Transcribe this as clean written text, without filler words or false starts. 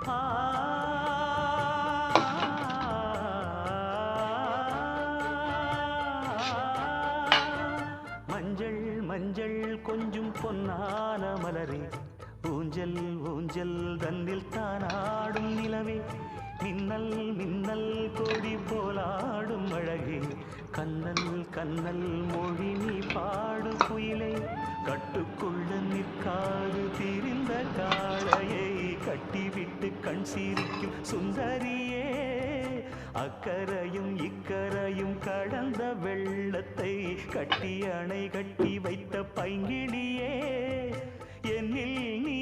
ஆ மஞ்சள் மஞ்சள் கொஞ்சம் பொன்னான மலரே ஊஞ்சல் ஊஞ்சல் தன்னில் தானாடும் நிலவே மின்னல் மின்னல் கொடி போலாடும் அழகே கண்ணல் கண்ணல் மொழி நீ பாடு குயிலை கட்டுக்குள்ள நிற்காது திரிந்த காளையை கட்டிவிட்டு கண் சிரிக்கும் சுந்தரியே அக்கரையும் இக்கரையும் கடந்த வெள்ளத்தை கட்டி அணை கட்டி வைத்த பைங்கிளியே என்னில் நீ